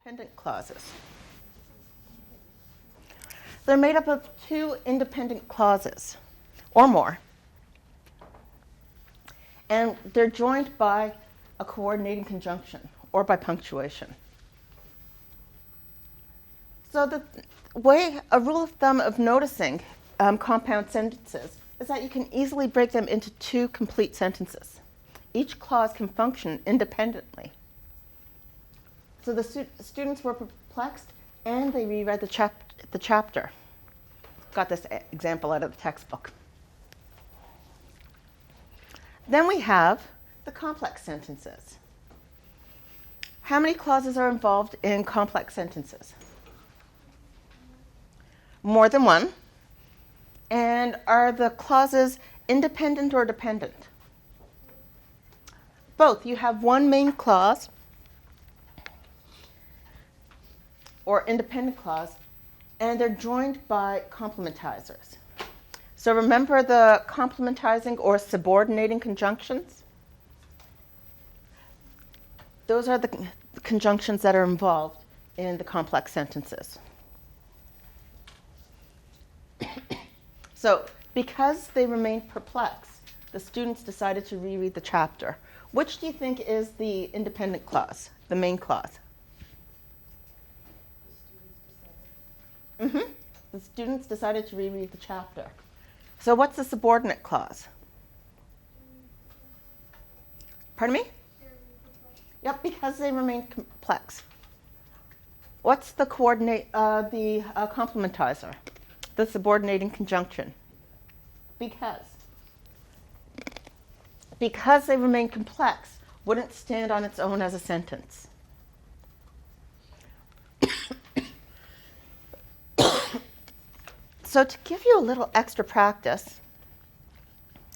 Independent clauses. They're made up of two independent clauses or more, and they're joined by a coordinating conjunction or by punctuation. So a rule of thumb of noticing compound sentences is that you can easily break them into two complete sentences. Each clause can function independently. So the students were perplexed, and they reread the chapter. Got this example out of the textbook. Then we have the complex sentences. How many clauses are involved in complex sentences? More than one. And are the clauses independent or dependent? Both. You have one main clause or independent clause, and they're joined by complementizers. So remember the complementizing or subordinating conjunctions? Those are the conjunctions that are involved in the complex sentences. So because they remained perplexed, the students decided to reread the chapter. Which do you think is the independent clause, the main clause? The students decided to reread the chapter. So what's the subordinate clause? Pardon me? Yep, because they remain complex. What's the complementizer? The subordinating conjunction. Because they remain complex, wouldn't stand on its own as a sentence. So to give you a little extra practice,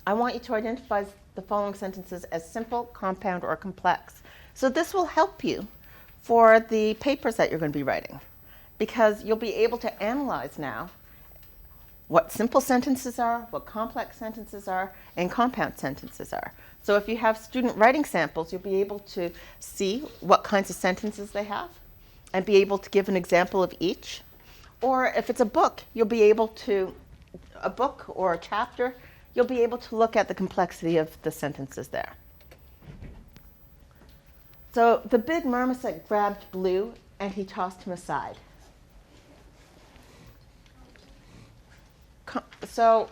I want you to identify the following sentences as simple, compound, or complex. So this will help you for the papers that you're going to be writing, because you'll be able to analyze now what simple sentences are, what complex sentences are, and compound sentences are. So if you have student writing samples, you'll be able to see what kinds of sentences they have and be able to give an example of each. Or if it's a book, you'll be able to, a book or a chapter, you'll be able to look at the complexity of the sentences there. So the big marmoset grabbed Blue and he tossed him aside. So,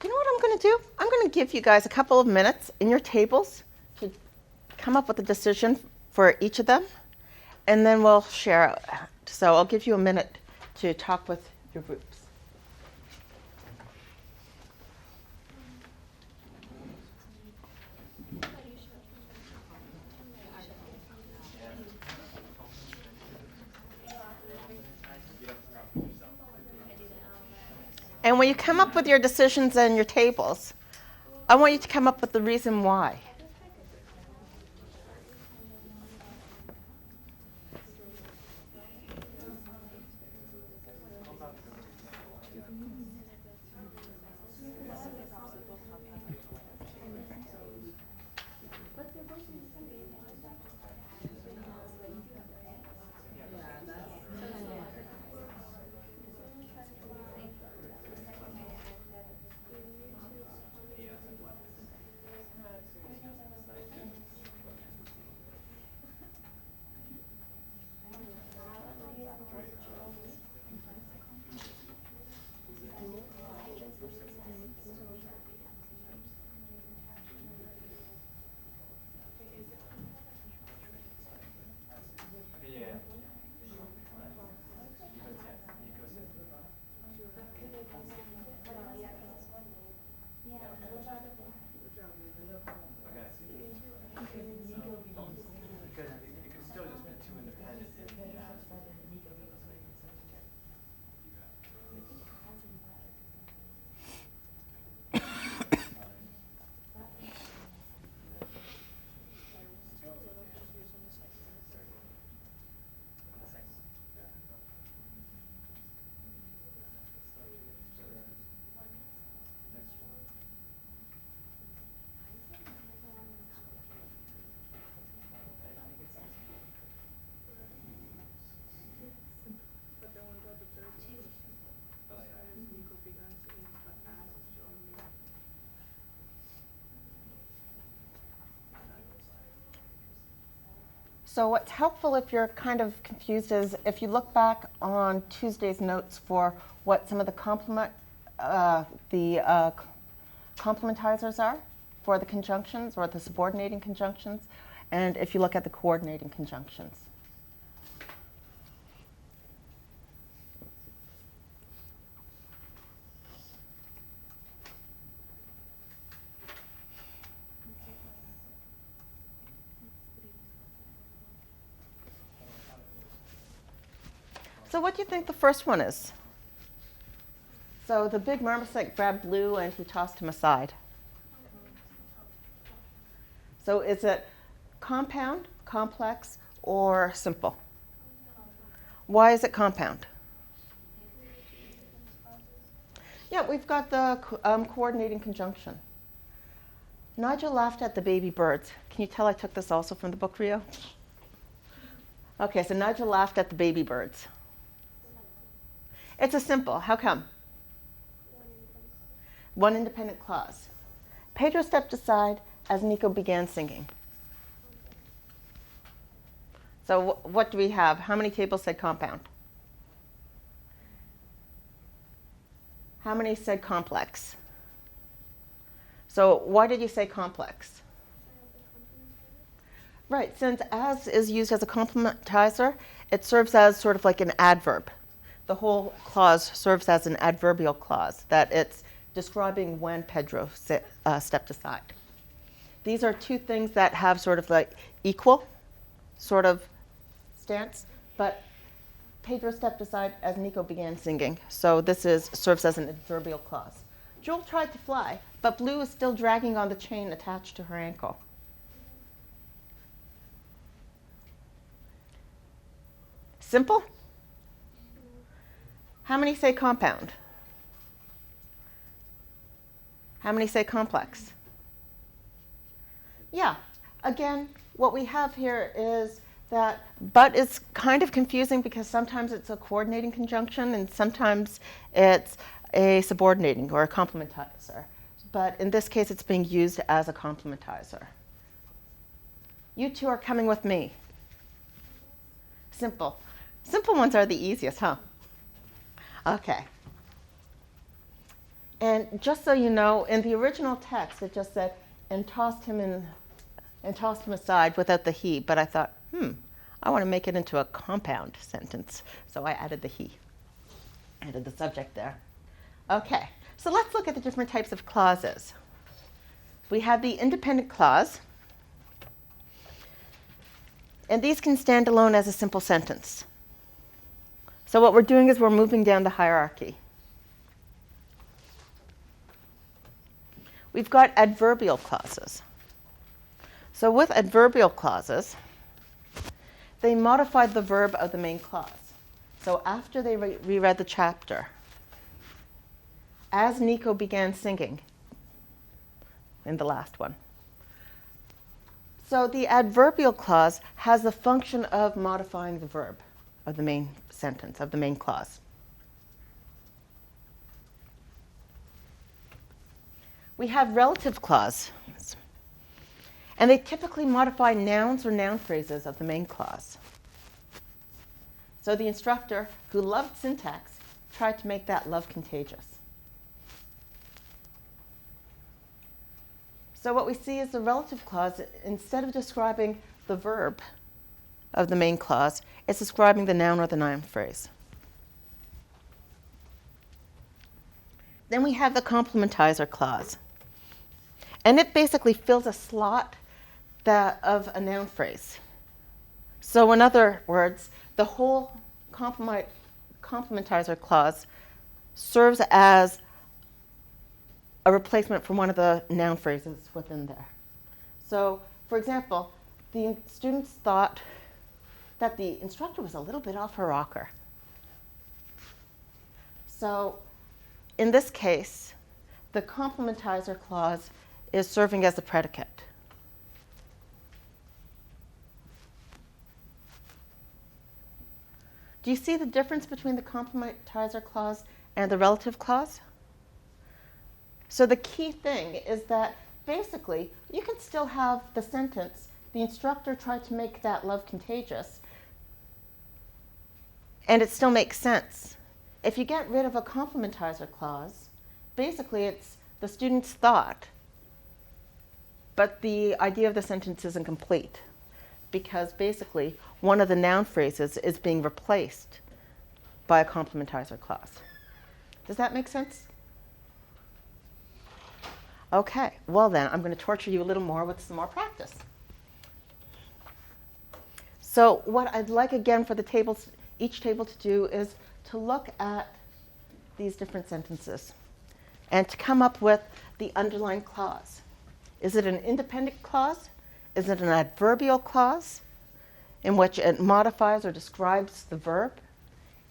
you know what I'm going to do? I'm going to give you guys a couple of minutes in your tables to come up with a decision for each of them, and then we'll share it. So I'll give you a minute to talk with your groups. And when you come up with your decisions and your tables, I want you to come up with the reason why. So what's helpful if you're kind of confused is if you look back on Tuesday's notes for what some of the complementizers are for the conjunctions or the subordinating conjunctions, and if you look at the coordinating conjunctions. So what do you think the first one is? So the big marmoset grabbed Blue and he tossed him aside. So is it compound, complex, or simple? Why is it compound? Yeah, we've got the coordinating conjunction. Nigel laughed at the baby birds. Can you tell I took this also from the book, Rio? Okay, so Nigel laughed at the baby birds. It's a simple. How come? One independent clause. Pedro stepped aside as Nico began singing. So what do we have? How many tables said compound? How many said complex? So why did you say complex? Right, since as is used as a complementizer, it serves as sort of like an adverb. The whole clause serves as an adverbial clause, that it's describing when Pedro stepped aside. These are two things that have sort of like equal sort of stance, but Pedro stepped aside as Nico began singing. So this serves as an adverbial clause. Jewel tried to fly, but Blue is still dragging on the chain attached to her ankle. Simple? How many say compound? How many say complex? Yeah, again, what we have here is that but is kind of confusing because sometimes it's a coordinating conjunction and sometimes it's a subordinating or a complementizer. But in this case, it's being used as a complementizer. You two are coming with me. Simple. Simple ones are the easiest, huh? Okay. And just so you know, in the original text, it just said, and tossed him aside without the he. But I thought, I want to make it into a compound sentence. So I added the he, added the subject there. Okay, so let's look at the different types of clauses. We have the independent clause. And these can stand alone as a simple sentence. So what we're doing is we're moving down the hierarchy. We've got adverbial clauses. So with adverbial clauses, they modified the verb of the main clause. So after they reread the chapter, as Nico began singing in the last one. So the adverbial clause has the function of modifying the verb of the main sentence, of the main clause. We have relative clauses, and they typically modify nouns or noun phrases of the main clause. So the instructor, who loved syntax, tried to make that love contagious. So what we see is the relative clause, instead of describing the verb of the main clause, it's describing the noun or the noun phrase. Then we have the Complimentizer clause. And it basically fills a slot of a noun phrase. So in other words, the whole Complimentizer clause serves as a replacement for one of the noun phrases within there. So, for example, the students thought that the instructor was a little bit off her rocker. So, in this case, the Complimentizer clause is serving as the predicate. Do you see the difference between the Complimentizer clause and the relative clause? So the key thing is that basically you can still have the sentence the instructor tried to make that love contagious, and it still makes sense. If you get rid of a complementizer clause, basically it's the student's thought, but the idea of the sentence isn't complete, because basically one of the noun phrases is being replaced by a complementizer clause. Does that make sense? Okay, well then, I'm going to torture you a little more with some more practice. So what I'd like again for the tables, each table to do is to look at these different sentences and to come up with the underlying clause. Is it an independent clause? Is it an adverbial clause in which it modifies or describes the verb?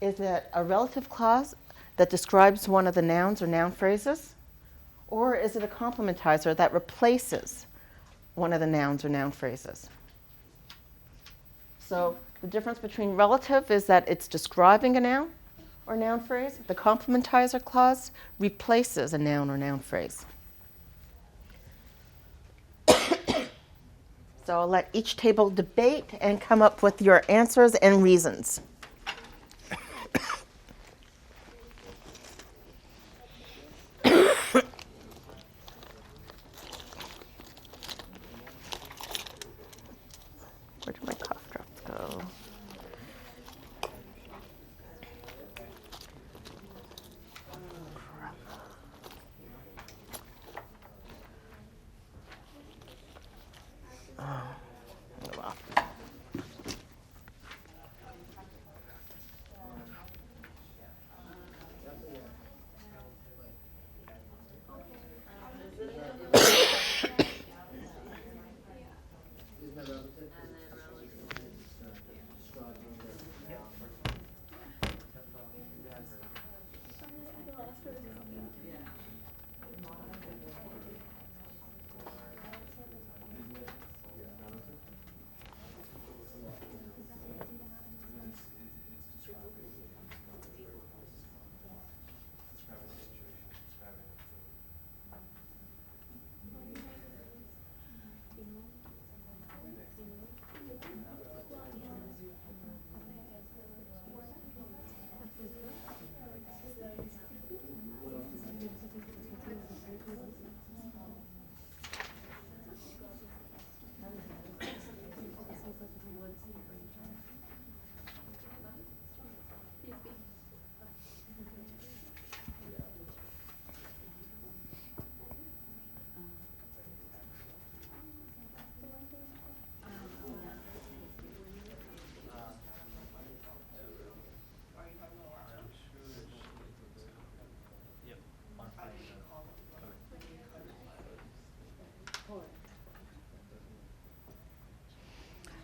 Is it a relative clause that describes one of the nouns or noun phrases? Or is it a complementizer that replaces one of the nouns or noun phrases? So the difference between relative is that it's describing a noun or noun phrase. The complementizer clause replaces a noun or noun phrase. So I'll let each table debate and come up with your answers and reasons. Where did my cough drops go?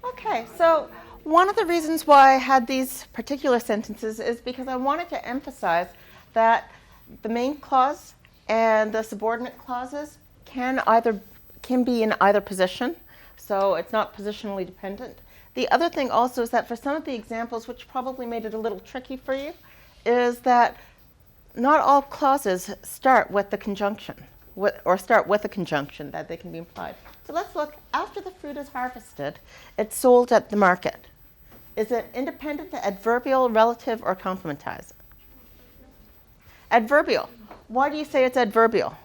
Okay, so one of the reasons why I had these particular sentences is because I wanted to emphasize that the main clause and the subordinate clauses can be in either position, so it's not positionally dependent. The other thing also is that for some of the examples, which probably made it a little tricky for you, is that not all clauses start with the conjunction, or start with a conjunction that they can be implied. So let's look. After the fruit is harvested, it's sold at the market. Is it independent, adverbial, relative, or complementizer? Adverbial. Why do you say it's adverbial?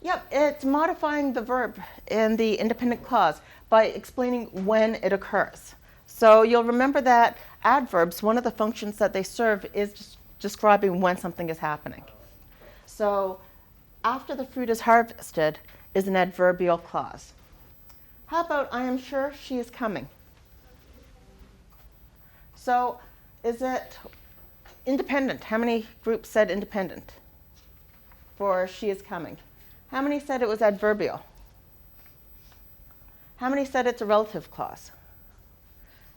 Yep, it's modifying the verb in the independent clause by explaining when it occurs. So you'll remember that adverbs, one of the functions that they serve is describing when something is happening. So after the fruit is harvested is an adverbial clause. How about I am sure she is coming? So is it independent? How many groups said independent for she is coming? How many said it was adverbial? How many said it's a relative clause?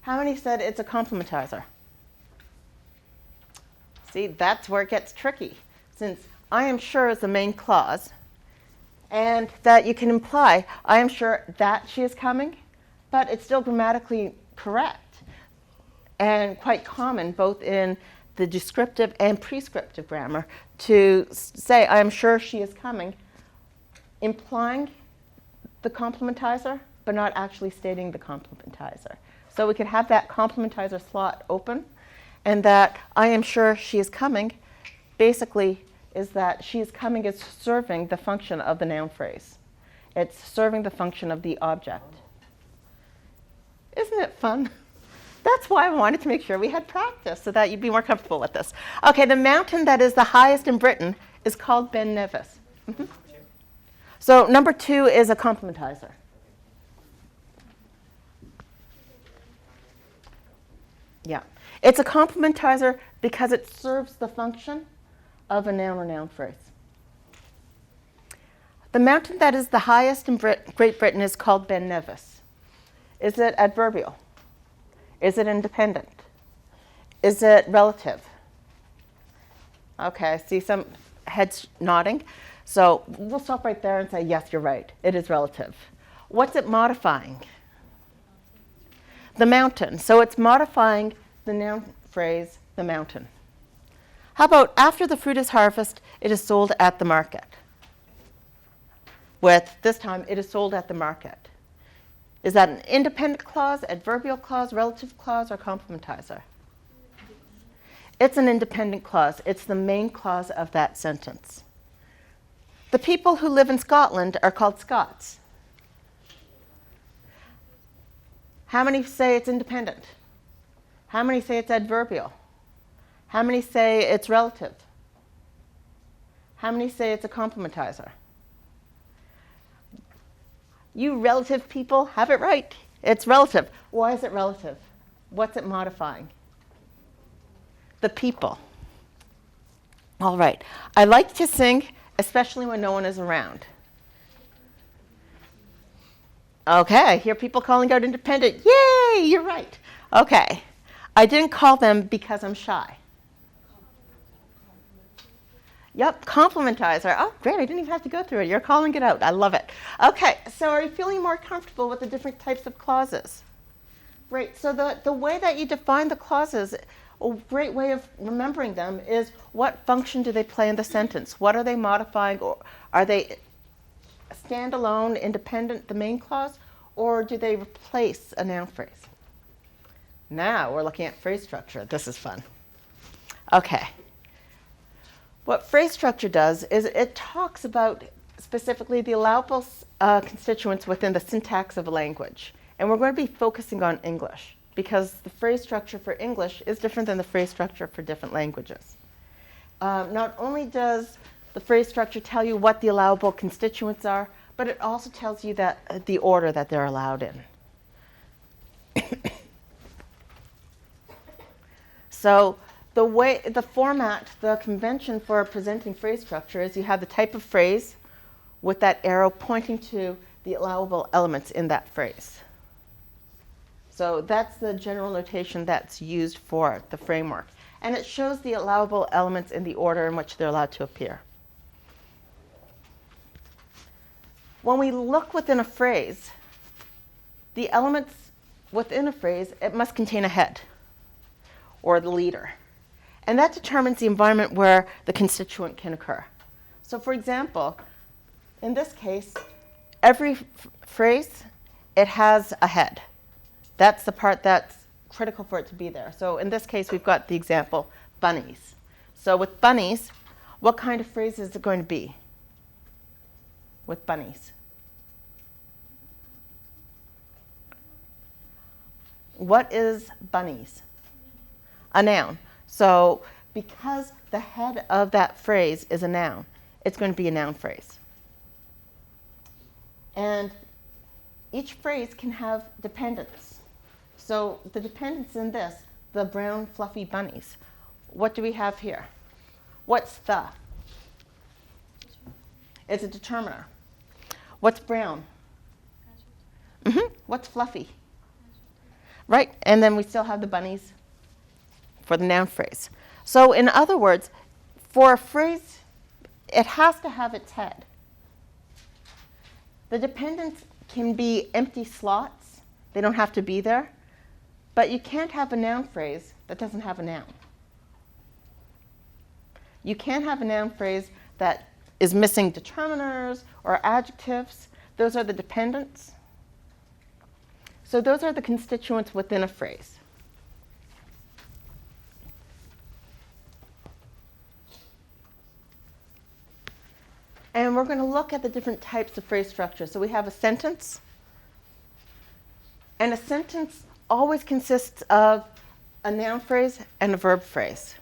How many said it's a complementizer? See, that's where it gets tricky, since I am sure is the main clause, and that you can imply, I am sure that she is coming, but it's still grammatically correct and quite common both in the descriptive and prescriptive grammar to say, I am sure she is coming, implying the complementizer, but not actually stating the complementizer. So we could have that complementizer slot open, and that I am sure she is coming basically is that she is coming is serving the function of the noun phrase. It's serving the function of the object. Isn't it fun? That's why I wanted to make sure we had practice so that you'd be more comfortable with this. Okay, the mountain that is the highest in Britain is called Ben Nevis. Mm-hmm. So number 2 is a complementizer. Yeah. It's a complementizer because it serves the function of a noun or noun phrase. The mountain that is the highest in Great Britain is called Ben Nevis. Is it adverbial? Is it independent? Is it relative? Okay, I see some heads nodding. So we'll stop right there and say, yes, you're right. It is relative. What's it modifying? The mountain. So it's modifying the noun phrase, the mountain. How about after the fruit is harvested, it is sold at the market? With this time, it is sold at the market. Is that an independent clause, adverbial clause, relative clause, or complementizer? It's an independent clause. It's the main clause of that sentence. The people who live in Scotland are called Scots. How many say it's independent? How many say it's adverbial? How many say it's relative? How many say it's a complementizer? You relative people have it right. It's relative. Why is it relative? What's it modifying? The people. All right. I like to sing, especially when no one is around. Okay, I hear people calling out independent. Yay, you're right. Okay. I didn't call them because I'm shy. Yep, complimentizer. Oh, great, I didn't even have to go through it. You're calling it out. I love it. Okay, so are you feeling more comfortable with the different types of clauses? Great, so the way that you define the clauses, a great way of remembering them is what function do they play in the sentence? What are they modifying? Or are they standalone, independent, the main clause? Or do they replace a noun phrase? Now we're looking at phrase structure. This is fun. Okay. What phrase structure does is it talks about specifically the allowable constituents within the syntax of a language. And we're going to be focusing on English because the phrase structure for English is different than the phrase structure for different languages. Not only does the phrase structure tell you what the allowable constituents are, but it also tells you that the order that they're allowed in. So the format, the convention for presenting phrase structure is you have the type of phrase with that arrow pointing to the allowable elements in that phrase. So that's the general notation that's used for the framework. And it shows the allowable elements in the order in which they're allowed to appear. When we look within a phrase, the elements within a phrase, it must contain a head or the leader. And that determines the environment where the constituent can occur. So for example, in this case, every phrase, it has a head. That's the part that's critical for it to be there. So in this case, we've got the example, bunnies. So with bunnies, what kind of phrase is it going to be with bunnies? What is bunnies? A noun. So because the head of that phrase is a noun, it's going to be a noun phrase. And each phrase can have dependents. So the dependents in this, the brown fluffy bunnies, what do we have here? What's the? It's a determiner. What's brown? Mm-hmm. What's fluffy? Right, and then we still have the bunnies for the noun phrase. So in other words, for a phrase, it has to have its head. The dependents can be empty slots. They don't have to be there. But you can't have a noun phrase that doesn't have a noun. You can't have a noun phrase that is missing determiners or adjectives. Those are the dependents. So those are the constituents within a phrase. And we're going to look at the different types of phrase structure. So we have a sentence. And a sentence always consists of a noun phrase and a verb phrase.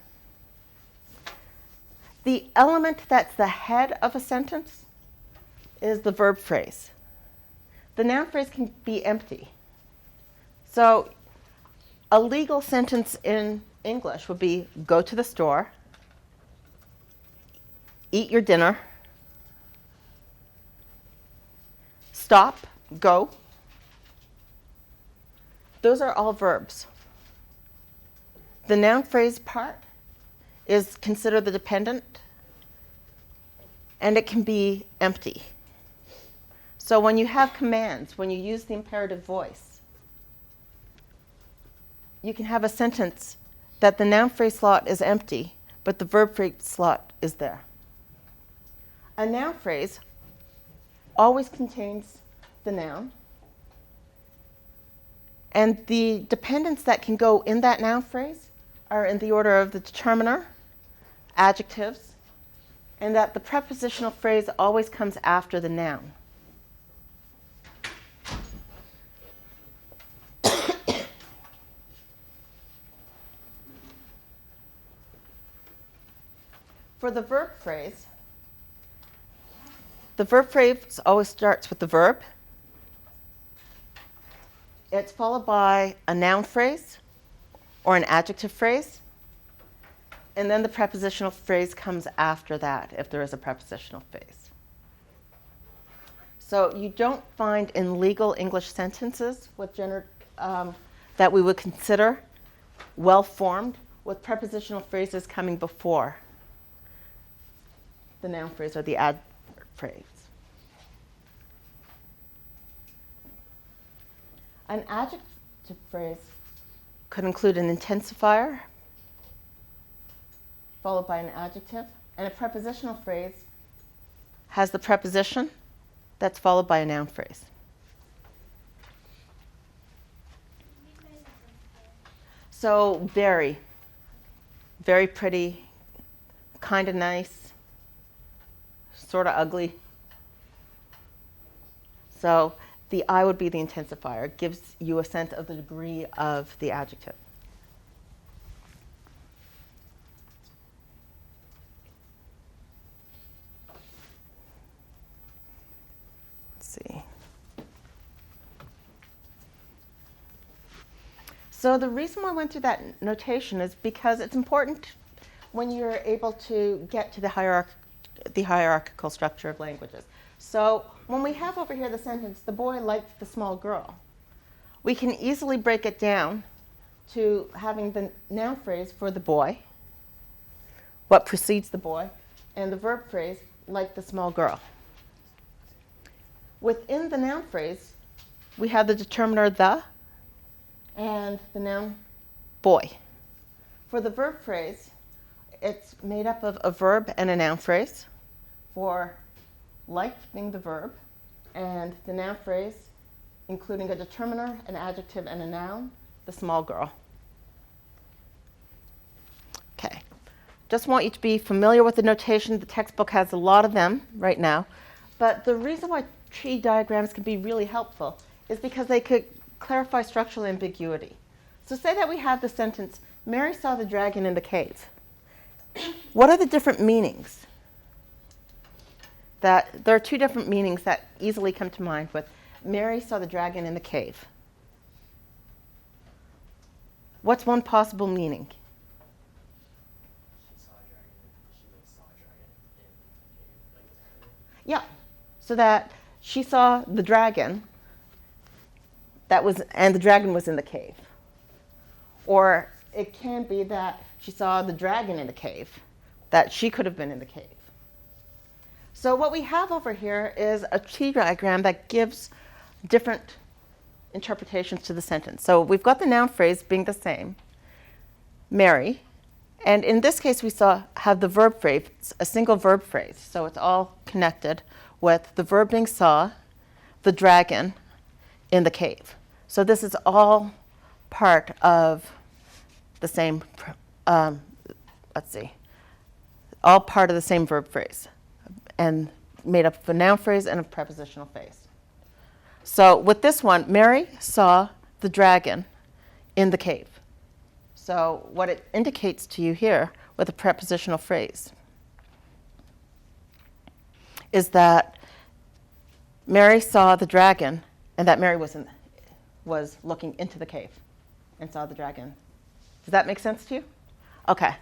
The element that's the head of a sentence is the verb phrase. The noun phrase can be empty. So a legal sentence in English would be go to the store, eat your dinner, stop, go. Those are all verbs. The noun phrase part is considered the dependent, and it can be empty. So when you have commands, when you use the imperative voice, you can have a sentence that the noun phrase slot is empty, but the verb phrase slot is there. A noun phrase always contains the noun, and the dependents that can go in that noun phrase are in the order of the determiner, adjectives, and that the prepositional phrase always comes after the noun. For the verb phrase always starts with the verb. It's followed by a noun phrase or an adjective phrase, and then the prepositional phrase comes after that if there is a prepositional phrase. So you don't find in legal English sentences that we would consider well-formed with prepositional phrases coming before the noun phrase or the adverb phrase. An adjective phrase could include an intensifier followed by an adjective, and a prepositional phrase has the preposition that's followed by a noun phrase. So very, very pretty, kind of nice, sort of ugly. So the I would be the intensifier. It gives you a sense of the degree of the adjective. Let's see. So the reason why I went through that notation is because it's important when you're able to get to the hierarchical structure of languages. So when we have over here the sentence, the boy liked the small girl, we can easily break it down to having the noun phrase for the boy, what precedes the boy, and the verb phrase, like the small girl. Within the noun phrase, we have the determiner the and the noun boy. For the verb phrase, it's made up of a verb and a noun phrase, for like being the verb, and the noun phrase including a determiner, an adjective, and a noun, the small girl. Okay. Just want you to be familiar with the notation. The textbook has a lot of them right now. But the reason why tree diagrams can be really helpful is because they could clarify structural ambiguity. So say that we have the sentence, Mary saw the dragon in the cave. What are the different meanings? There are two different meanings that easily come to mind with Mary saw the dragon in the cave. What's one possible meaning? Yeah, so that she saw the dragon and the dragon was in the cave. Or it can be that she saw the dragon in the cave, that she could have been in the cave. So what we have over here is a tree diagram that gives different interpretations to the sentence. So we've got the noun phrase being the same, Mary, And in this case, we have the verb phrase, a single verb phrase. So it's all connected with the verb being saw, the dragon in the cave. So this is all part of the same, all part of the same verb phrase, and made up of a noun phrase and a prepositional phrase. So with this one, Mary saw the dragon in the cave. So what it indicates to you here with a prepositional phrase is that Mary saw the dragon, and that Mary was looking into the cave and saw the dragon. Does that make sense to you? Okay.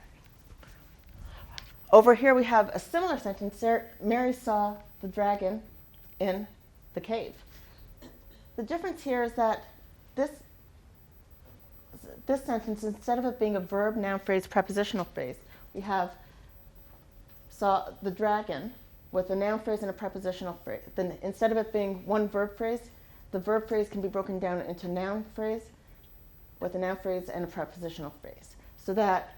Over here we have a similar sentence there. Mary saw the dragon in the cave. The difference here is that this sentence, instead of it being a verb, noun phrase, prepositional phrase, we have saw the dragon with a noun phrase and a prepositional phrase. Then instead of it being one verb phrase, the verb phrase can be broken down into noun phrase with a noun phrase and a prepositional phrase. So that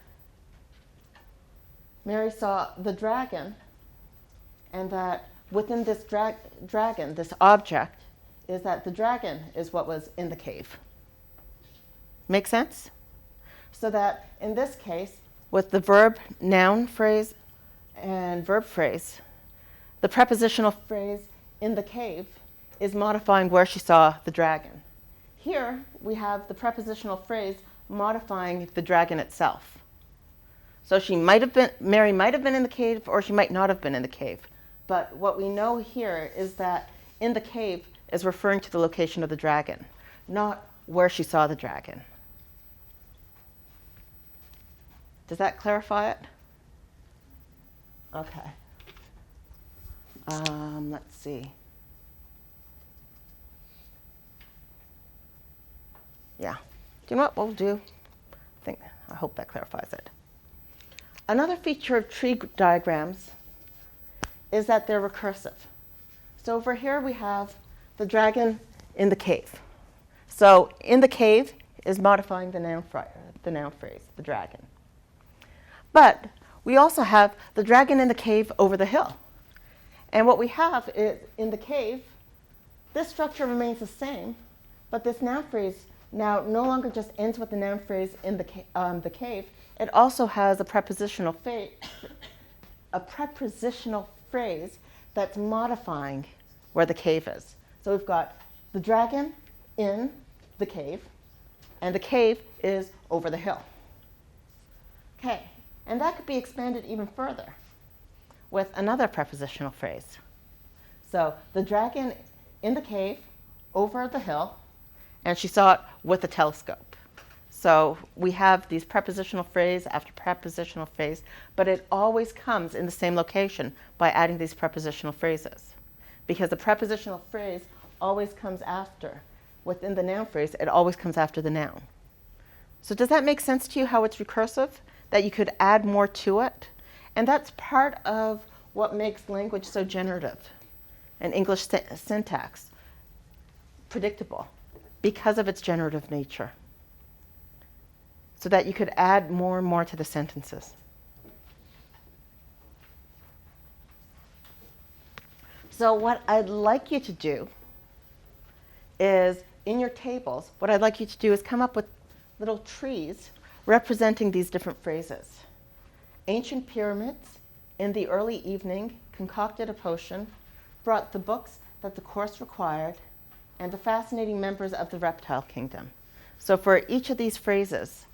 Mary saw the dragon, and that within this dragon, this object, is that the dragon is what was in the cave. Make sense? So that in this case, with the verb, noun phrase, and verb phrase, the prepositional phrase in the cave is modifying where she saw the dragon. Here we have the prepositional phrase modifying the dragon itself. So Mary might have been in the cave, or she might not have been in the cave. But what we know here is that in the cave is referring to the location of the dragon, not where she saw the dragon. Does that clarify it? Okay. Let's see. Yeah. Do you know what we'll do? I hope that clarifies it. Another feature of tree diagrams is that they're recursive. So over here we have the dragon in the cave. So in the cave is modifying the noun phrase, the dragon. But we also have the dragon in the cave over the hill. And what we have is in the cave, this structure remains the same, but this noun phrase now no longer just ends with the noun phrase in the cave. It also has a prepositional phrase that's modifying where the cave is. So we've got the dragon in the cave, and the cave is over the hill. Okay, and that could be expanded even further with another prepositional phrase. So the dragon in the cave over the hill, and she saw it with a telescope. So we have these prepositional phrase after prepositional phrase, but it always comes in the same location by adding these prepositional phrases. Because the prepositional phrase always comes after, within the noun phrase, it always comes after the noun. So does that make sense to you how it's recursive? That you could add more to it? And that's part of what makes language so generative and English syntax predictable because of its generative nature. So that you could add more and more to the sentences. So what I'd like you to do is, in your tables, what I'd like you to do is come up with little trees representing these different phrases. Ancient pyramids, in the early evening, concocted a potion, brought the books that the course required, and the fascinating members of the reptile kingdom. So for each of these phrases,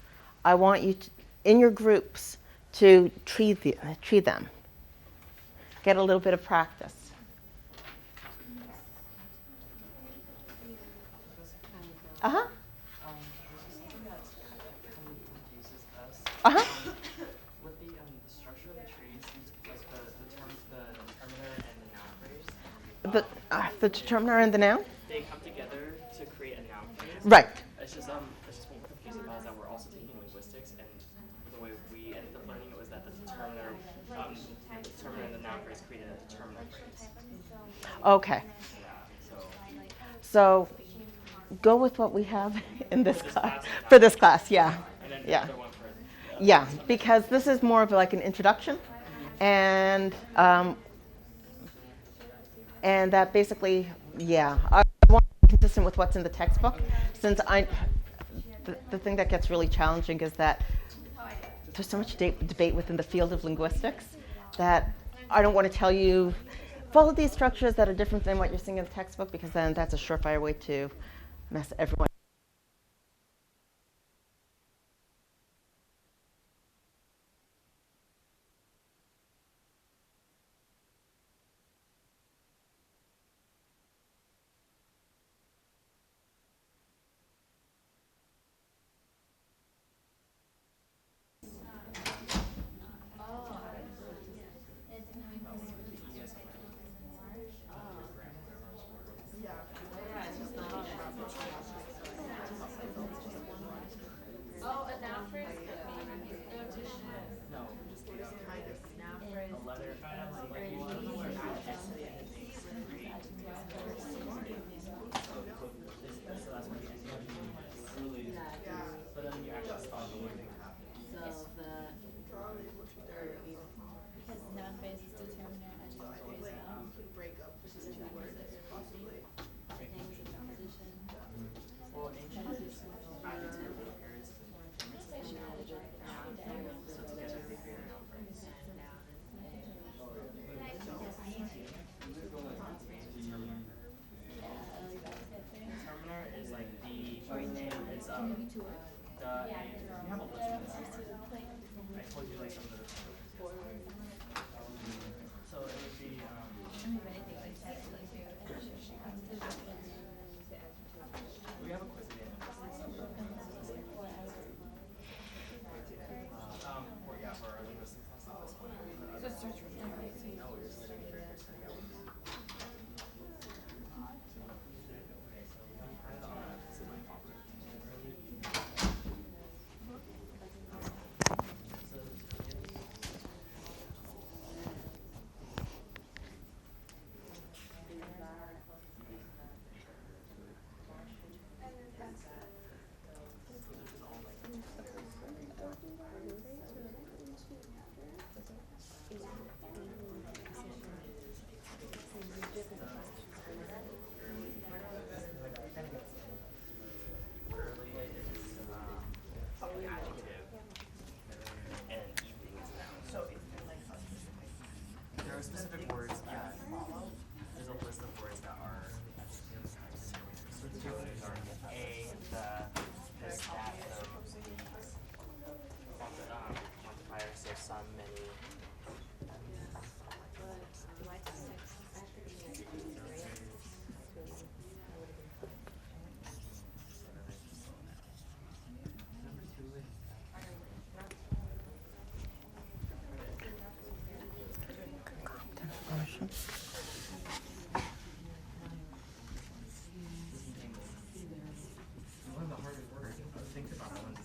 I want you to, in your groups, to tree them. Get a little bit of practice. Uh-huh. Something that kind of confuses us. Uh-huh. With the structure of the trees, like the determiner and the noun phrase. The determiner and the noun? They come together to create a noun phrase. Right. It's just what we're confused about is that we're also taking linguistics, and the way we ended up learning it was that the determiner and the noun phrase created a determiner phrase. Okay. Yeah, So go with what we have in this class. class. For this class, yeah. And then Yeah. the other one for Yeah, because this is more of like an introduction, and that basically, yeah, I want to be consistent with what's in the textbook, since the thing that gets really challenging is that there's so much debate within the field of linguistics that I don't want to tell you follow these structures that are different than what you're seeing in the textbook, because then that's a surefire way to mess everyone. Oh, a noun phrase could be no addition. No, just kind of noun phrase. A letter. So that's where the end of really. But then you actually spell the word thing happens. So the because noun phrase is determiner, adjective phrase, which is two words possibly. Things in preposition. Well, ancient adjective makers and so together they create a noun phrase. Determiner is like the it's the you have a list of them. I told you like some of the so it would be we have a quiz at the end of this. Yeah, for our linguistics, that's not this one. No, it's like early is adjective and evening is noun. So there are specific words that there's a list of words that are adjectives. So determiners are a, the, this, that, those, these. Quantifiers, so some, many. One of the hardest words. Think about one.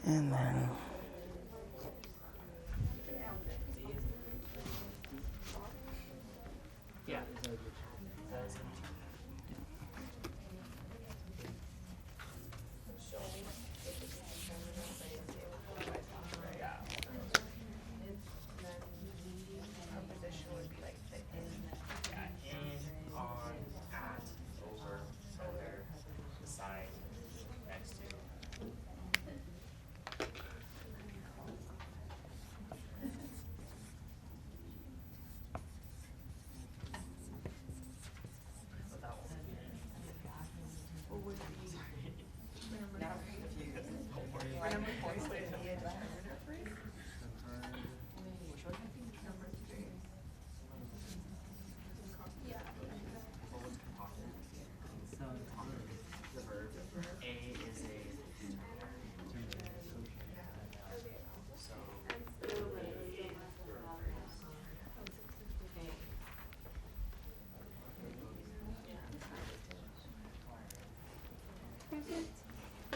And then Yeah. Preposition would be like the In, on, at, over, under, beside, next to.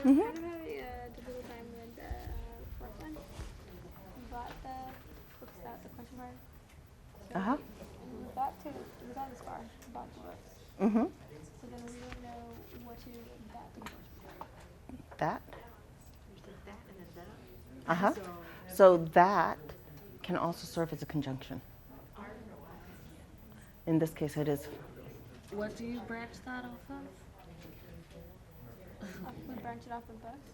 kind of having a difficult time with the fourth one. Bought the books without the question mark. Uh-huh. And we got this far. Bought the books. Mm-hmm. So then we don't know what to do with that. That. Uh-huh. So that can also serve as a conjunction. In this case, it is. What do you branch that off of? We branch it off of books.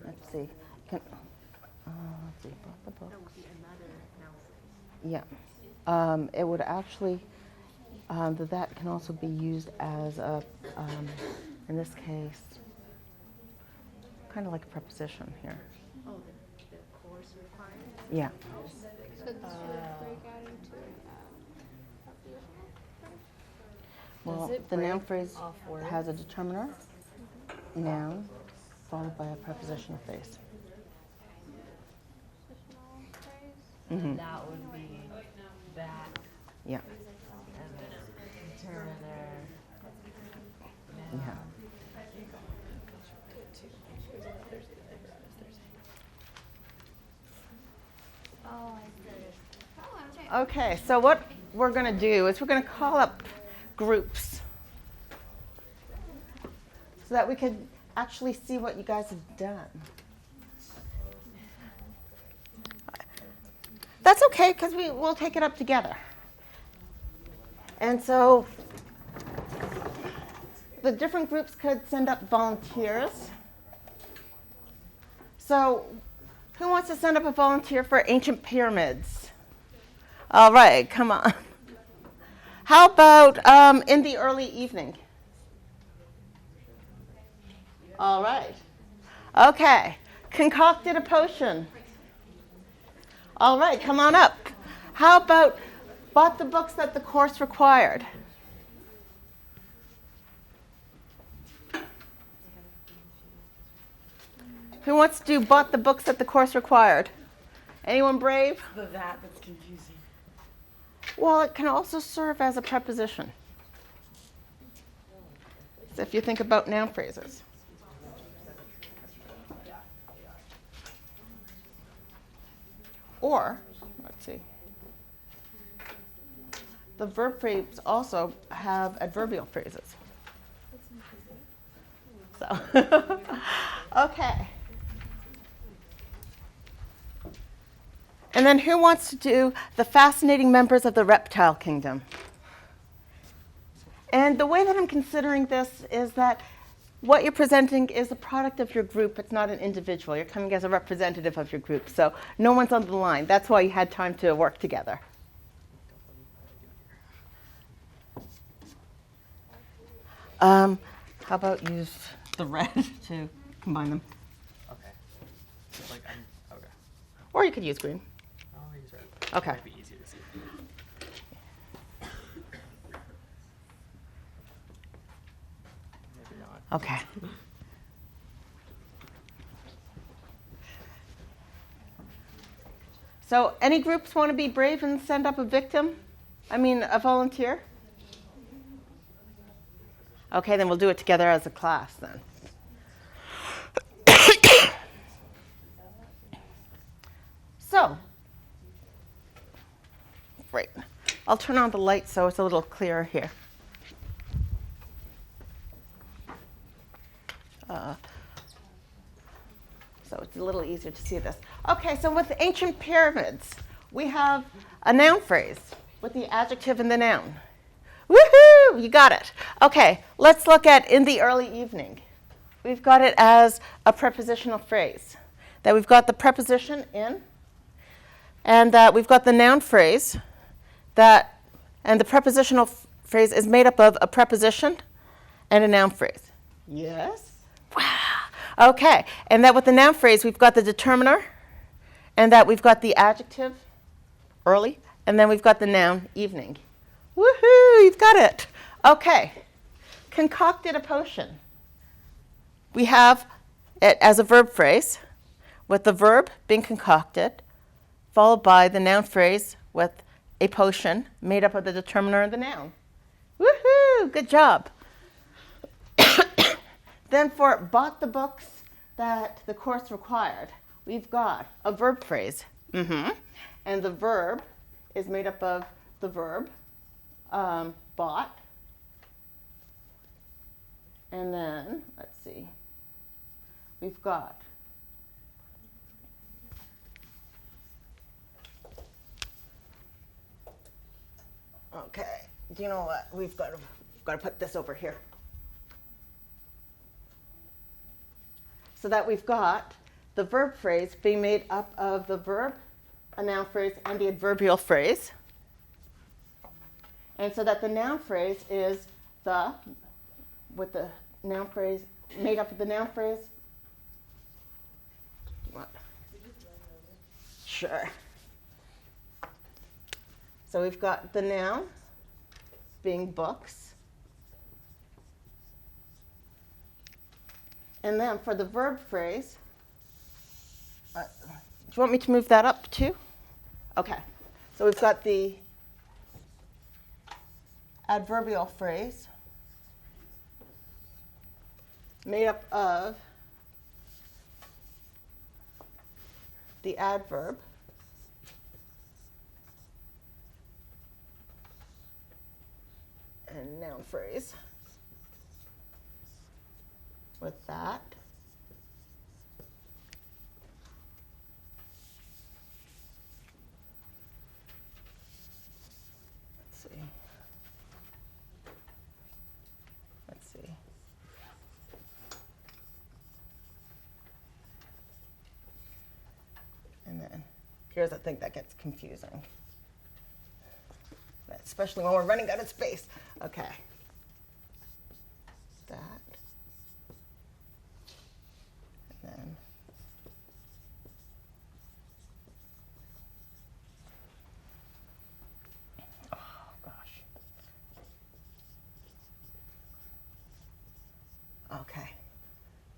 Let's see. Let's see. Bought the book. Yeah. It would actually. That can also be used as a. In this case, kind of like a preposition here. Oh, the course requirements? Yeah. So this would break out into prepositional phrase? Well, it the noun break phrase off words? has a determiner, noun, followed by a prepositional phrase. Prepositional phrase. Mm-hmm. That would be that Yeah. and the determiner. Yeah. Oh, I'm saying. Okay, so what we're going to do is we're going to call up groups so that we can actually see what you guys have done. That's okay, because we'll take it up together. And so the different groups could send up volunteers. So who wants to send up a volunteer for ancient pyramids? All right, come on. How about in the early evening? All right. Okay. Concocted a potion. All right, come on up. How about bought the books that the course required? Who wants to do bought the books that the course required? Anyone brave? That's confusing. Well, it can also serve as a preposition. So if you think about noun phrases. Or, let's see, the verb phrases also have adverbial phrases. So, okay. And then who wants to do the fascinating members of the reptile kingdom? And the way that I'm considering this is that what you're presenting is a product of your group. It's not an individual. You're coming as a representative of your group. So no one's on the line. That's why you had time to work together. How about use the red to combine them? Okay. Okay. Or you could use green. I'll use red. Okay. Might be easier to see. Maybe not. Okay. So any groups want to be brave and send up a victim? A volunteer? Okay, then we'll do it together as a class then. So, great. I'll turn on the light so it's a little clearer here. So it's a little easier to see this. Okay, so with ancient pyramids, we have a noun phrase with the adjective and the noun. Woohoo! You got it. Okay, let's look at in the early evening. We've got it as a prepositional phrase. That we've got the preposition in, and that we've got the noun phrase, and the prepositional phrase is made up of a preposition and a noun phrase. Yes? Wow. Okay, and that with the noun phrase, we've got the determiner, and that we've got the adjective, early, and then we've got the noun, evening. Woohoo, you've got it. Okay, concocted a potion. We have it as a verb phrase, with the verb being concocted, followed by the noun phrase with a potion made up of the determiner and the noun. Woohoo! Woohoo, good job. Then for bought the books that the course required, we've got a verb phrase. And the verb is made up of the verb, bought. And then, let's see, we've got okay, do you know what? We've got to put this over here. So that we've got the verb phrase being made up of the verb, a noun phrase, and the adverbial phrase. And so that the noun phrase is with the noun phrase, made up of the noun phrase. What? Sure. So we've got the noun being books. And then for the verb phrase, do you want me to move that up too? Okay. So we've got the adverbial phrase made up of the adverb and noun phrase with that. Let's see. And then here's the thing that gets confusing, especially when we're running out of space. Okay. That. And then oh gosh. Okay.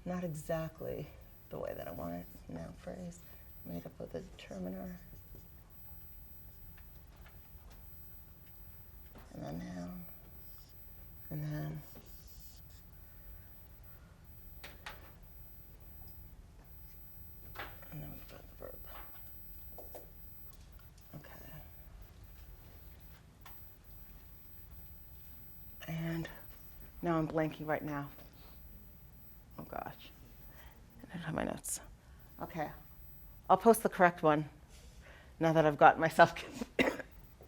Not exactly the way that I want it. Noun phrase made up of the determiner and then noun and then we've got the verb. Okay. And now I'm blanking right now. Oh gosh. I don't have my notes. Okay. I'll post the correct one now that I've got myself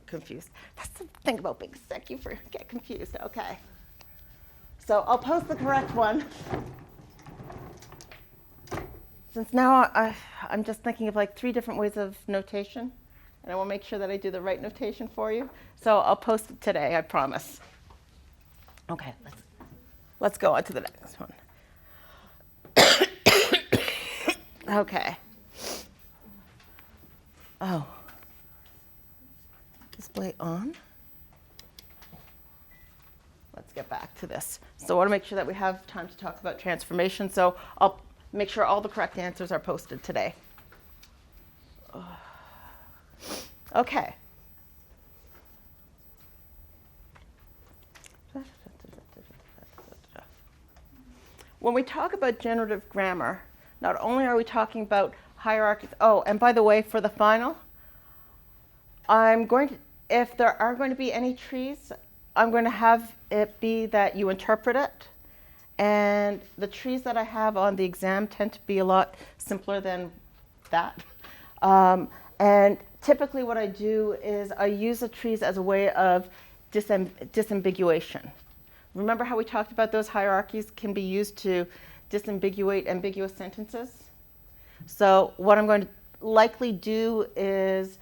confused. That's the thing about being sick, you get confused. Okay. So I'll post the correct one. Since now I'm just thinking of like 3 different ways of notation, and I will make sure that I do the right notation for you. So I'll post it today, I promise. Okay, let's go on to the next one. Okay. Oh. Display on. Let's get back to this. So I want to make sure that we have time to talk about transformation. So I'll make sure all the correct answers are posted today. Okay. When we talk about generative grammar, not only are we talking about hierarchies. Oh, and by the way, for the final, if there are going to be any trees, I'm going to have it be that you interpret it. And the trees that I have on the exam tend to be a lot simpler than that. And typically what I do is I use the trees as a way of disambiguation. Remember how we talked about those hierarchies can be used to disambiguate ambiguous sentences? So what I'm going to likely do is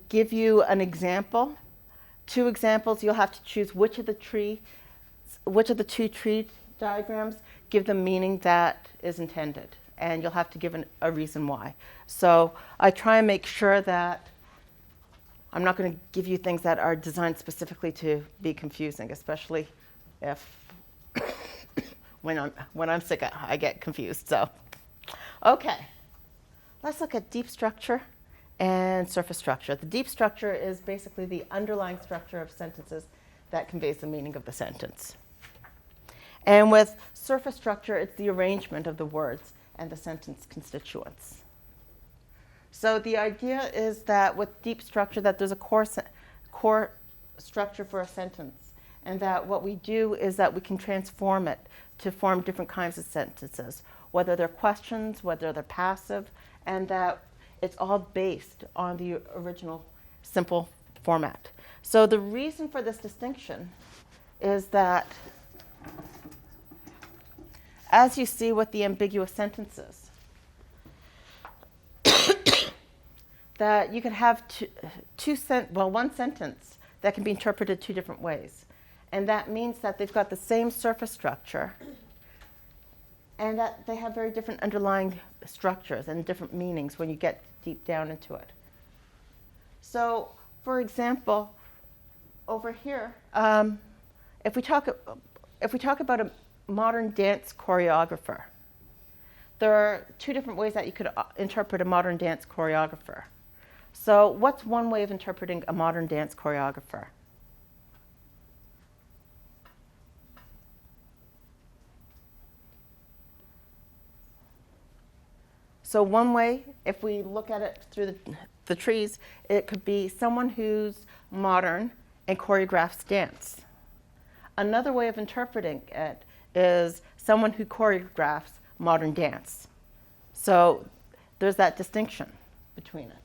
give you an example. 2 examples. You'll have to choose which of the 2 tree diagrams give the meaning that is intended, and you'll have to give a reason why. So I try and make sure that I'm not going to give you things that are designed specifically to be confusing, especially if when I'm sick, I get confused. So, okay, let's look at deep structure and surface structure. The deep structure is basically the underlying structure of sentences that conveys the meaning of the sentence. And with surface structure, it's the arrangement of the words and the sentence constituents. So the idea is that with deep structure, that there's a core structure for a sentence, and that what we do is that we can transform it to form different kinds of sentences, whether they're questions, whether they're passive, and that it's all based on the original simple format. So the reason for this distinction is that, as you see with the ambiguous sentences, that you could have one sentence that can be interpreted two different ways. And that means that they've got the same surface structure and that they have very different underlying structures and different meanings when you get deep down into it. So, for example, over here, if we talk about a modern dance choreographer, there are two different ways that you could interpret a modern dance choreographer. So what's one way of interpreting a modern dance choreographer? So one way, if we look at it through the trees, it could be someone who's modern and choreographs dance. Another way of interpreting it is someone who choreographs modern dance. So there's that distinction between it,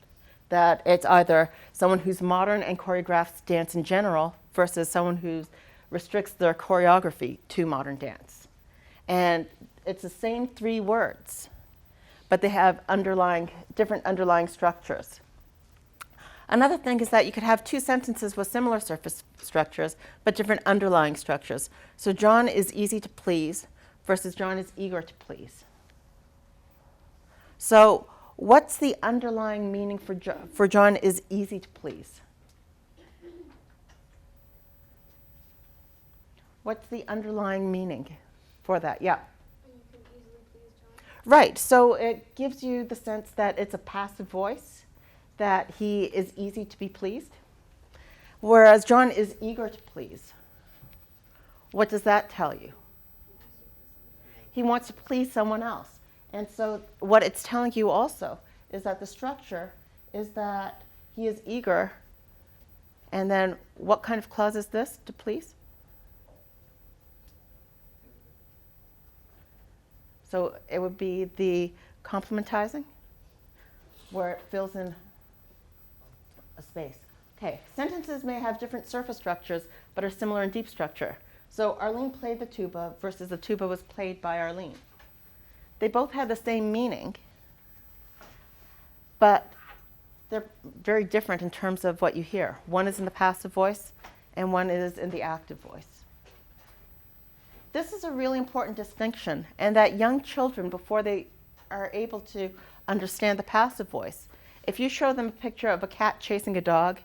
that it's either someone who's modern and choreographs dance in general versus someone who restricts their choreography to modern dance. And it's the same three words, but they have different underlying structures. Another thing is that you could have two sentences with similar surface structures, but different underlying structures. So John is easy to please versus John is eager to please. So what's the underlying meaning for John is easy to please? What's the underlying meaning for that? Yeah. And you can easily please John. Right. So it gives you the sense that it's a passive voice, that he is easy to be pleased, whereas John is eager to please. What does that tell you? He wants to please someone else. And so what it's telling you also is that the structure is that he is eager, and then what kind of clause is this, to please? So it would be the complementizing, where it fills in a space. Okay, sentences may have different surface structures, but are similar in deep structure. So Arlene played the tuba versus the tuba was played by Arlene. They both had the same meaning, but they're very different in terms of what you hear. One is in the passive voice, and one is in the active voice. This is a really important distinction, and that young children, before they are able to understand the passive voice, if you show them a picture of a cat chasing a dog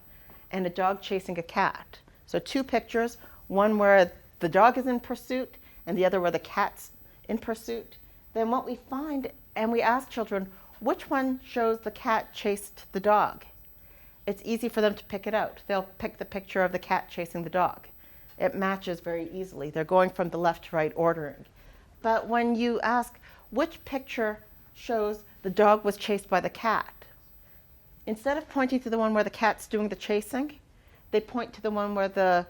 and a dog chasing a cat, so two pictures, one where the dog is in pursuit and the other where the cat's in pursuit, then what we find, and we ask children, which one shows the cat chased the dog? It's easy for them to pick it out. They'll pick the picture of the cat chasing the dog. It matches very easily. They're going from the left to right ordering. But when you ask, which picture shows the dog was chased by the cat? Instead of pointing to the one where the cat's doing the chasing, they point to the one where the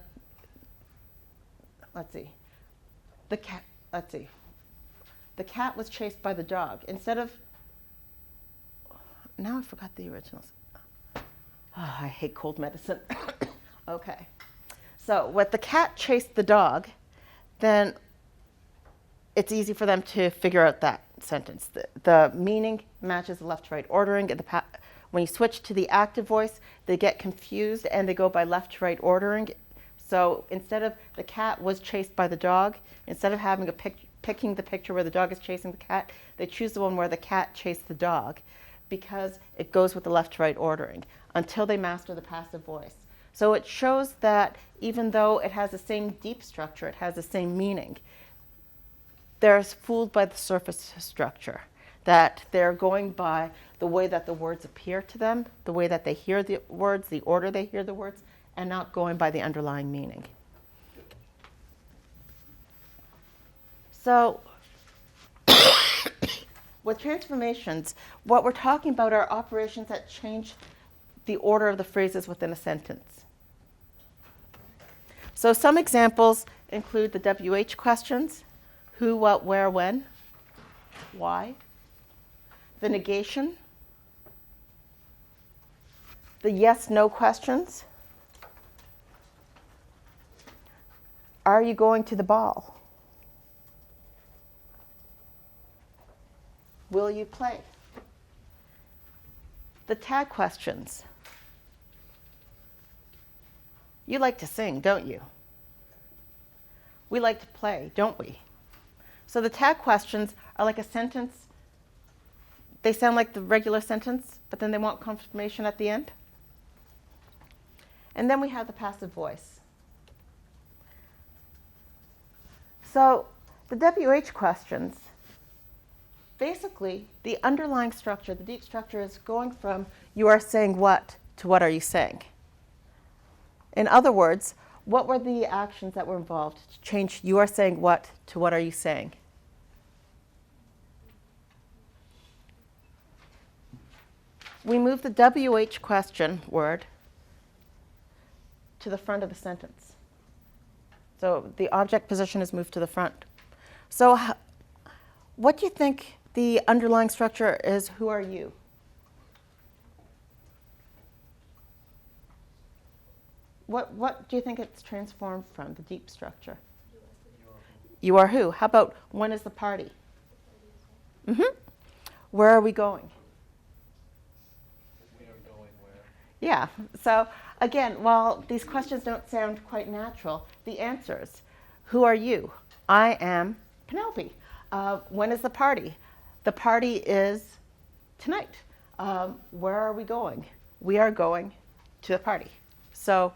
cat was chased by the dog. Instead of, now I forgot the originals. Oh, I hate cold medicine. Okay. So when the cat chased the dog, then it's easy for them to figure out that sentence. The meaning matches the left to right ordering. When you switch to the active voice, they get confused and they go by left to right ordering. So instead of the cat was chased by the dog, instead of having picking the picture where the dog is chasing the cat, they choose the one where the cat chased the dog because it goes with the left to right ordering until they master the passive voice. So it shows that even though it has the same deep structure, it has the same meaning, they're fooled by the surface structure. that they're going by the way that the words appear to them, the way that they hear the words, the order they hear the words, and not going by the underlying meaning. So with transformations, what we're talking about are operations that change the order of the phrases within a sentence. So some examples include the WH questions: who, what, where, when, why. The negation, the yes/no questions. Are you going to the ball? Will you play? The tag questions. You like to sing, don't you? We like to play, don't we? So the tag questions are like a sentence. They sound like the regular sentence, but then they want confirmation at the end. And then we have the passive voice. So the WH questions, basically, the underlying structure, the deep structure, is going from you are saying what to what are you saying. In other words, what were the actions that were involved to change you are saying what to what are you saying? We move the WH question word to the front of the sentence. So the object position is moved to the front. So what do you think the underlying structure is? Who are you? What do you think it's transformed from, the deep structure? You are who? How about when is the party? Mm-hmm. Where are we going? We are going where? Yeah. So again, while these questions don't sound quite natural, the answers. Who are you? I am Penelope. When is the party? The party is tonight. Where are we going? We are going to the party. So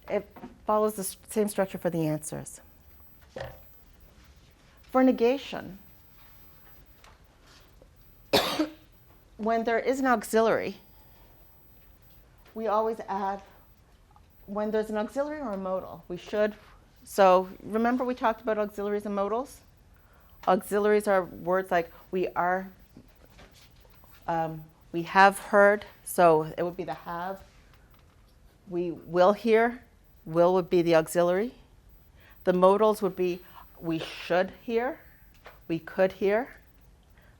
it follows the same structure for the answers. For negation, when there is an auxiliary, we always add, when there's an auxiliary or a modal, we should. So remember we talked about auxiliaries and modals? Auxiliaries are words like we are, we have heard, so it would be the have. We will hear, will would be the auxiliary. The modals would be we should hear, we could hear.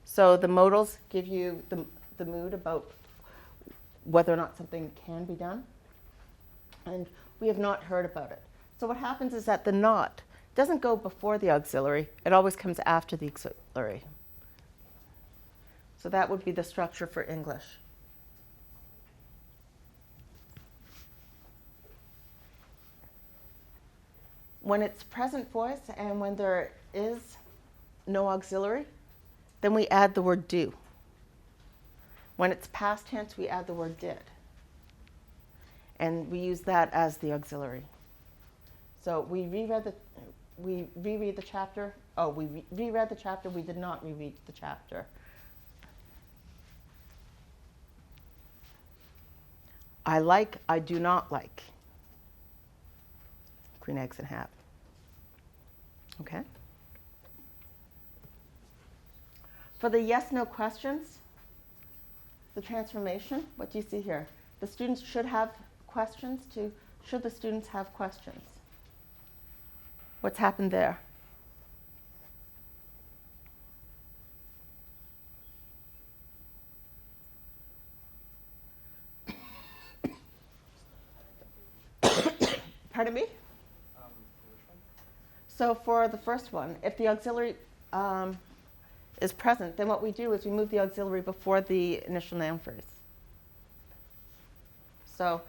So the modals give you the mood about whether or not something can be done. And we have not heard about it. So what happens is that the not doesn't go before the auxiliary. It always comes after the auxiliary. So that would be the structure for English. When it's present voice and when there is no auxiliary, then we add the word do. When it's past tense, we add the word did. And we use that as the auxiliary. So we reread the chapter. Oh, we reread the chapter. We did not reread the chapter. I like, I do not like. Green eggs and ham. Okay. For the yes/no questions, the transformation, what do you see here? The students should have questions to should the students have questions? What's happened there? Pardon me? Which one? So for the first one, if the auxiliary is present, then what we do is we move the auxiliary before the initial noun phrase. So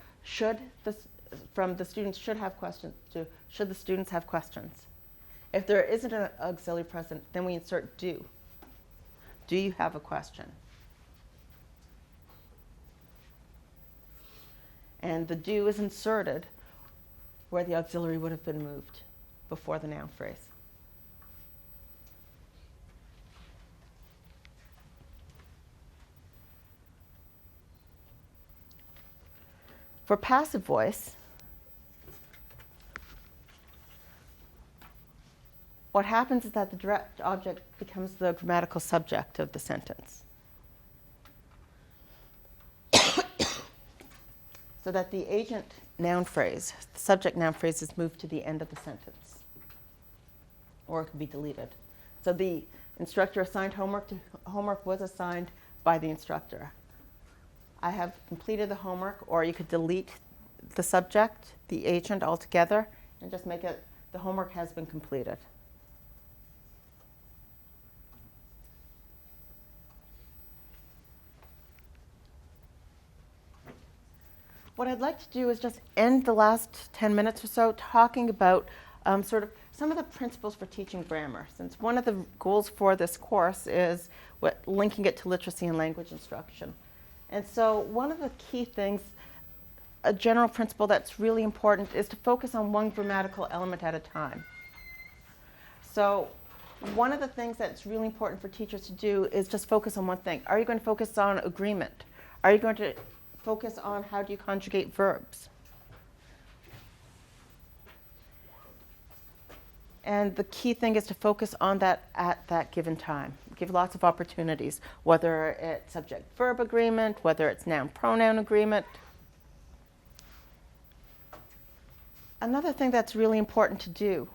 from the students should have questions to should the students have questions. If there isn't an auxiliary present, then we insert do. Do you have a question? And the do is inserted where the auxiliary would have been moved before the noun phrase. For passive voice, what happens is that the direct object becomes the grammatical subject of the sentence. So that the agent noun phrase, the subject noun phrase, is moved to the end of the sentence. Or it can be deleted. So the instructor assigned homework was assigned by the instructor. I have completed the homework, or you could delete the subject, the agent altogether, and just make it the homework has been completed. What I'd like to do is just end the last 10 minutes or so talking about sort of some of the principles for teaching grammar, since one of the goals for this course is linking it to literacy and language instruction. And so one of the key things, a general principle that's really important, is to focus on one grammatical element at a time. So one of the things that's really important for teachers to do is just focus on one thing. Are you going to focus on agreement? Are you going to focus on how do you conjugate verbs? And the key thing is to focus on that at that given time. Give lots of opportunities, whether it's subject-verb agreement, whether it's noun-pronoun agreement. Another thing that's really important to do,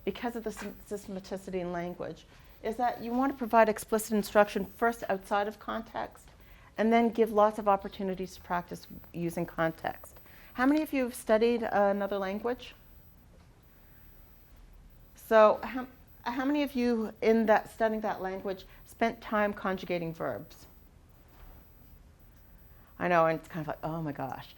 because of the systematicity in language, is that you want to provide explicit instruction first outside of context, and then give lots of opportunities to practice using context. How many of you have studied another language? So how many of you in that studying that language spent time conjugating verbs? I know, and it's kind of like, oh my gosh,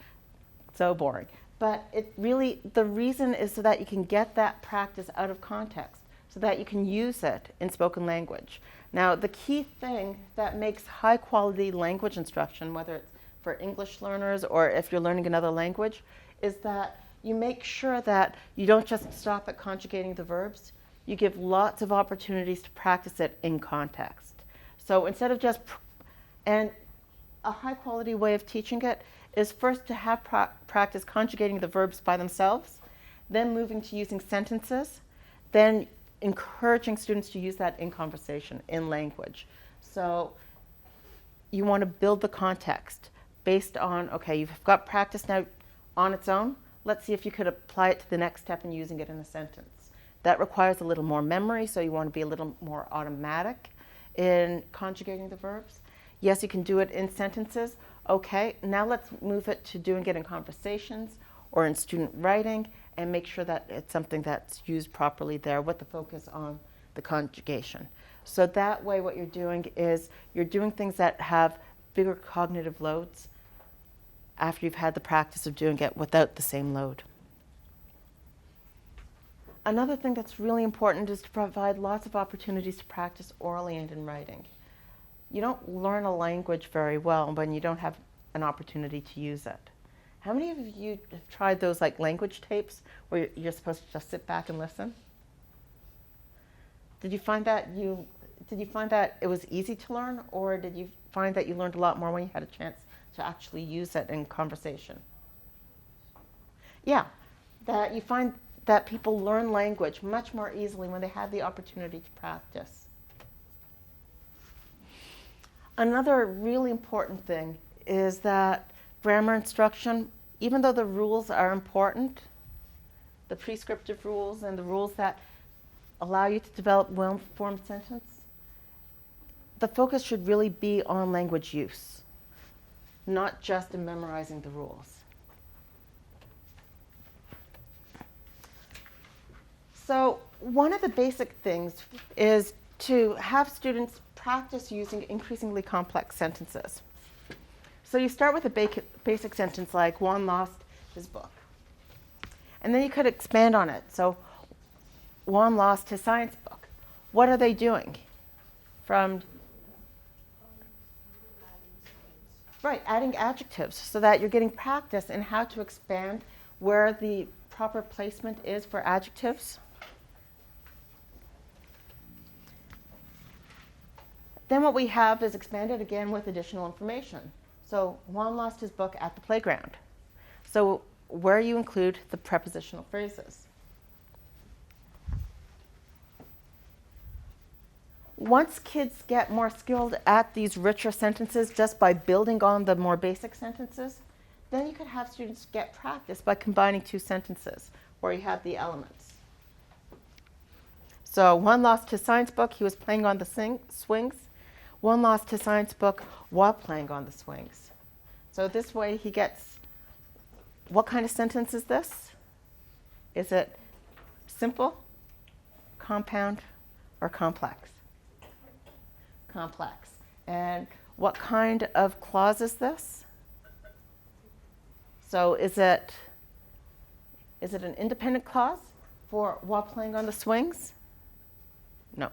so boring. But it really, the reason is so that you can get that practice out of context, so that you can use it in spoken language. Now, the key thing that makes high quality language instruction, whether it's for English learners or if you're learning another language, is that you make sure that you don't just stop at conjugating the verbs. You give lots of opportunities to practice it in context. So instead of just, and a high quality way of teaching it is first to have practice conjugating the verbs by themselves, then moving to using sentences, then encouraging students to use that in conversation, in language. So you want to build the context based on, okay, you've got practice now on its own. Let's see if you could apply it to the next step in using it in a sentence. That requires a little more memory, so you want to be a little more automatic in conjugating the verbs. Yes, you can do it in sentences. Okay, now let's move it to doing it in conversations or in student writing, and make sure that it's something that's used properly there with the focus on the conjugation. So that way what you're doing is you're doing things that have bigger cognitive loads after you've had the practice of doing it without the same load. Another thing that's really important is to provide lots of opportunities to practice orally and in writing. You don't learn a language very well when you don't have an opportunity to use it. How many of you have tried those like language tapes where you're supposed to just sit back and listen? Did you find that it was easy to learn, or did you find that you learned a lot more when you had a chance to actually use it in conversation? Yeah, that you find that people learn language much more easily when they have the opportunity to practice. Another really important thing is that grammar instruction, even though the rules are important, the prescriptive rules and the rules that allow you to develop well-formed sentence, the focus should really be on language use, not just in memorizing the rules. So one of the basic things is to have students practice using increasingly complex sentences. So you start with a basic sentence like, Juan lost his book. And then you could expand on it. So Juan lost his science book. What are they doing? Adding adjectives so that you're getting practice in how to expand where the proper placement is for adjectives. Then what we have is expanded again with additional information. So Juan lost his book at the playground. So where you include the prepositional phrases. Once kids get more skilled at these richer sentences just by building on the more basic sentences, then you could have students get practice by combining two sentences where you have the elements. So one lost his science book, he was playing on the swings. One lost his science book while playing on the swings. So this way he gets, what kind of sentence is this? Is it simple, compound, or complex? Complex. And what kind of clause is this? So is it an independent clause for while playing on the swings? No.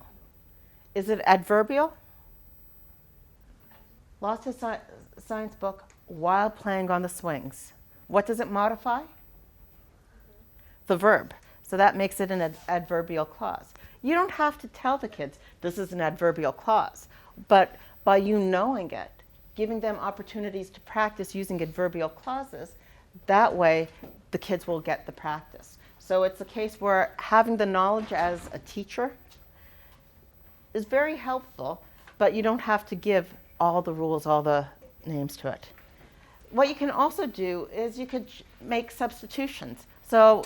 Is it adverbial? Lost his science book while playing on the swings. What does it modify? The verb. So that makes it an adverbial clause. You don't have to tell the kids this is an adverbial clause, but by you knowing it, giving them opportunities to practice using adverbial clauses, that way the kids will get the practice. So it's a case where having the knowledge as a teacher is very helpful, but you don't have to give all the rules, all the names to it. What you can also do is you could make substitutions. So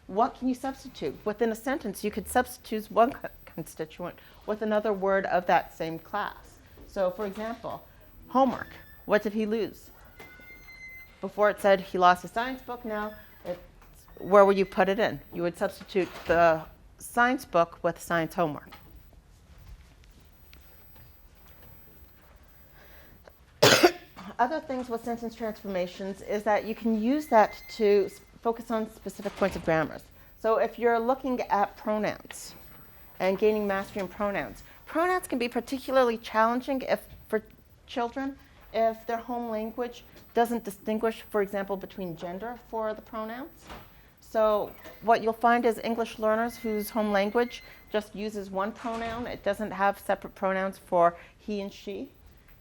what can you substitute? Within a sentence, you could substitute one constituent with another word of that same class. So for example, homework. What did he lose? Before it said he lost his science book, now where would you put it in? You would substitute the science book with science homework. Other things with sentence transformations is that you can use that to focus on specific points of grammar. So if you're looking at pronouns and gaining mastery in pronouns, pronouns can be particularly challenging for children if their home language doesn't distinguish, for example, between gender for the pronouns. So what you'll find is English learners whose home language just uses one pronoun, it doesn't have separate pronouns for he and she.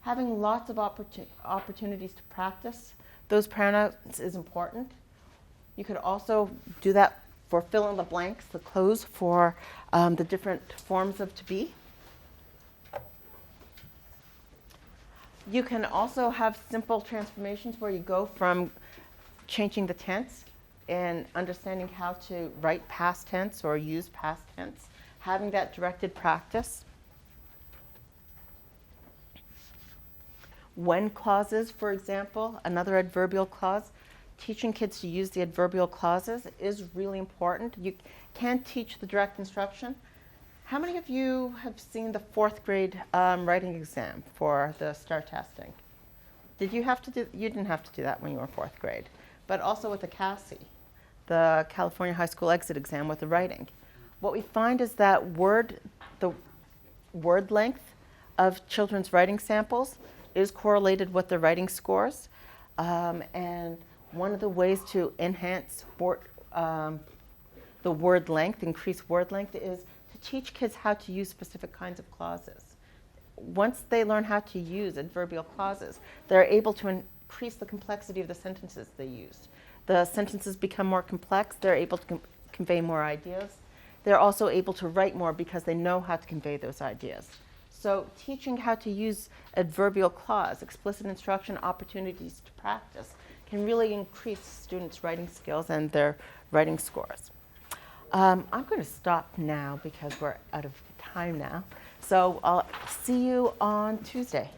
Having lots of opportunities to practice those pronouns is important. You could also do that for fill in the blanks, the close for the different forms of to be. You can also have simple transformations where you go from changing the tense and understanding how to write past tense or use past tense, having that directed practice. When clauses, for example, another adverbial clause, teaching kids to use the adverbial clauses is really important. You can't teach the direct instruction. How many of you have seen the 4th grade writing exam for the STAR testing? Did you have to do, you didn't have to do that when you were 4th grade, but also with the CASI, the California High School Exit Exam with the writing. What we find is that the word length of children's writing samples is correlated with the writing scores. And one of the ways to enhance the word length, increase word length, is to teach kids how to use specific kinds of clauses. Once they learn how to use adverbial clauses, they're able to increase the complexity of the sentences they use. The sentences become more complex, they're able to convey more ideas. They're also able to write more because they know how to convey those ideas. So teaching how to use adverbial clause, explicit instruction, opportunities to practice can really increase students' writing skills and their writing scores. I'm going to stop now because we're out of time now. So I'll see you on Tuesday.